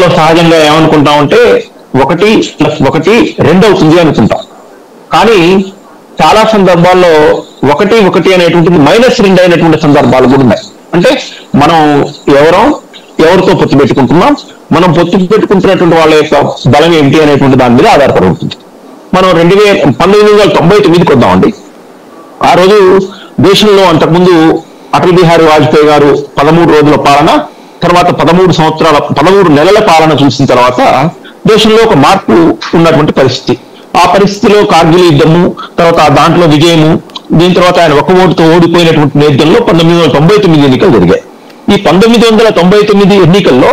సందర్భాల్లో సహజంగా ఏమనుకుంటామంటే 1+1 2 అనుకుంటాం. కానీ చాలా సందర్భాల్లో 1 అనేటువంటిది -2 అయినటువంటి సందర్భాలు కూడా ఉన్నాయి. అంటే మనం ఎవరితో పొత్తు పెట్టుకుంటున్నాం, మనం పొత్తు పెట్టుకుంటున్నటువంటి వాళ్ళ యొక్క బలం ఏంటి అనేటువంటి దాని మీద ఆధారపడి ఉంటుంది. మనం 1999కి వద్దామండి. ఆ రోజు దేశంలో అంతకుముందు అటల్ బిహారీ వాజ్పేయి గారు 13 రోజుల పాలన, తర్వాత 13 నెలల పాలన చూసిన తర్వాత దేశంలో ఒక మార్పు ఉన్నటువంటి పరిస్థితి. ఆ పరిస్థితిలో కార్గిల్ యుద్ధము, తర్వాత దాంట్లో విజయము, దీని తర్వాత ఆయన ఒక ఓటుతో ఓడిపోయినటువంటి నేపథ్యంలో 1999 ఎన్నికలు జరిగాయి. ఈ 1999 ఎన్నికల్లో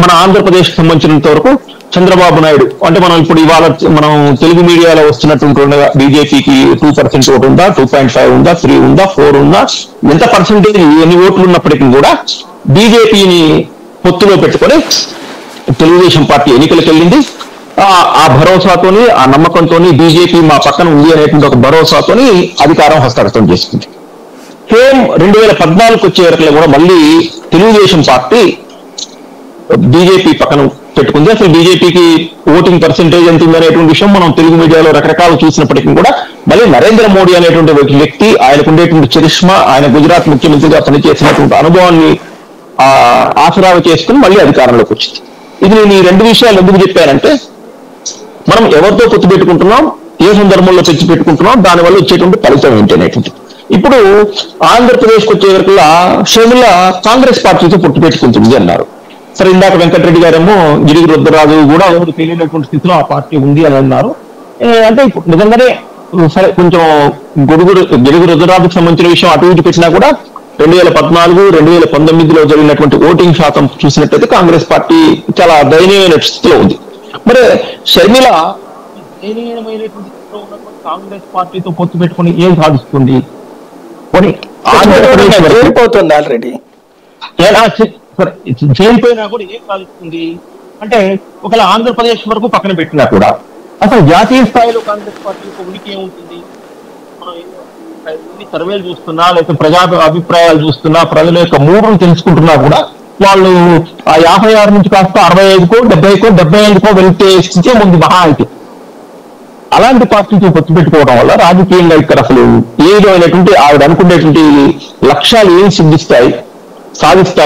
మన ఆంధ్రప్రదేశ్ సంబంధించినంత వరకు చంద్రబాబు నాయుడు, అంటే మనం ఇప్పుడు ఇవాళ మనం తెలుగు మీడియాలో వస్తున్నటువంటి బీజేపీకి 2% ఓటు ఉందా, 2.5 ఉందా, 3 ఉందా, 4 ఉందా, ఎంత పర్సెంటేజ్ ఎన్ని ఓట్లు ఉన్నప్పటికీ కూడా బీజేపీని పొత్తులో పెట్టుకొని తెలుగుదేశం పార్టీ ఎన్నికలకు వెళ్ళింది. ఆ భరోసాతోని, ఆ నమ్మకంతోని బీజేపీ మా పక్కన ఉంది అనేటువంటి ఒక భరోసాతోని అధికారం హస్తగతం చేస్తుంది. సేమ్ 2014 వచ్చే వరకు కూడా మళ్ళీ తెలుగుదేశం పార్టీ బీజేపీ పక్కన పెట్టుకుంది. అసలు బీజేపీకి ఓటింగ్ పర్సెంటేజ్ ఎంత ఉందనేటువంటి విషయం మనం తెలుగు మీడియాలో రకరకాలు చూసినప్పటికీ కూడా మళ్ళీ నరేంద్ర మోడీ అనేటువంటి వ్యక్తి, ఆయనకు ఉండేటువంటి చరిష్మా, ఆయన గుజరాత్ ముఖ్యమంత్రిగా పనిచేసినటువంటి అనుభవాన్ని ఆసరాగా చేసుకుని మళ్ళీ అధికారంలోకి వచ్చింది. ఇది నేను ఈ 2 విషయాలు ఎందుకు చెప్పానంటే, మనం ఎవరితో పొత్తు పెట్టుకుంటున్నాం, ఏ సందర్భంలో తెచ్చి పెట్టుకుంటున్నాం, దానివల్ల వచ్చేటువంటి ఫలితం ఏంటి అనేటువంటి. ఇప్పుడు ఆంధ్రప్రదేశ్కి వచ్చే వరకు షర్మిల కాంగ్రెస్ పార్టీతో పొత్తు పెట్టుకుంటుంది అన్నారు. సరే, ఇందాక వెంకటరెడ్డి గారేమో గిరిగి రుద్రరాజు కూడా ఎవరు తెలియనటువంటి స్థితిలో ఆ పార్టీ ఉంది అని అన్నారు. అంటే ఇప్పుడు నిజంగానే సరే కొంచెం గిరిగి రుద్రరాజుకు సంబంధించిన విషయం అటు ఇటు పెట్టినా కూడా 2014, 2019లో జరిగినటువంటి ఓటింగ్ శాతం చూసినట్టయితే కాంగ్రెస్ పార్టీ చాలా దయనీయమైన స్థితిలో ఉంది. మరి షర్మిల దయనీయమైనటువంటి స్థితిలో ఉన్నటువంటి కాంగ్రెస్ పార్టీతో పొత్తు పెట్టుకుని ఏం సాధిస్తుంది? వెళ్ళిపోతుంది ఆల్రెడీ, చేరిపోయినా కూడా ఏం సాధిస్తుంది అంటే, ఒకవేళ ఆంధ్రప్రదేశ్ వరకు పక్కన పెట్టినా కూడా అసలు జాతీయ స్థాయిలో కాంగ్రెస్ పార్టీ యొక్క ఉనికి ఏముంటుంది? మనం సర్వేలు చూస్తున్నా, లేకపోతే ప్రజా అభిప్రాయాలు చూస్తున్నా, ప్రజల యొక్క మూడును తెలుసుకుంటున్నా కూడా వాళ్ళు ఆ 56 నుంచి కాస్త 65కో 70కో 75కో వెళ్తే స్థితి ముందు మహా అయితే. అలాంటి పార్టీతో పొత్తు పెట్టుకోవడం వల్ల రాజకీయంగా ఇక్కడ అసలు ఏ విధమైనటువంటి ఆవిడ అనుకునేటువంటి లక్ష్యాలు ఏం సాధిస్తాయి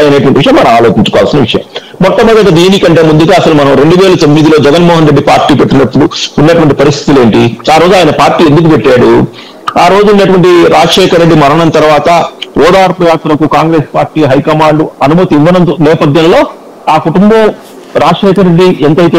అనేటువంటి విషయం మనం ఆలోచించుకోవాల్సిన విషయం. మొట్టమొదటి దీనికంటే ముందుగా అసలు మనం 2009లో జగన్మోహన్ రెడ్డి పార్టీ పెట్టినప్పుడు ఉన్నటువంటి పరిస్థితులు ఏంటి, ఆ రోజు ఆయన పార్టీ ఎందుకు పెట్టాడు, ఆ రోజు ఉన్నటువంటి రాజశేఖర రెడ్డి మరణం తర్వాత ఓదార్పు యాత్రకు కాంగ్రెస్ పార్టీ హైకమాండ్ అనుమతి ఇవ్వడం నేపథ్యంలో ఆ కుటుంబం రాజశేఖర రెడ్డి ఎంతైతే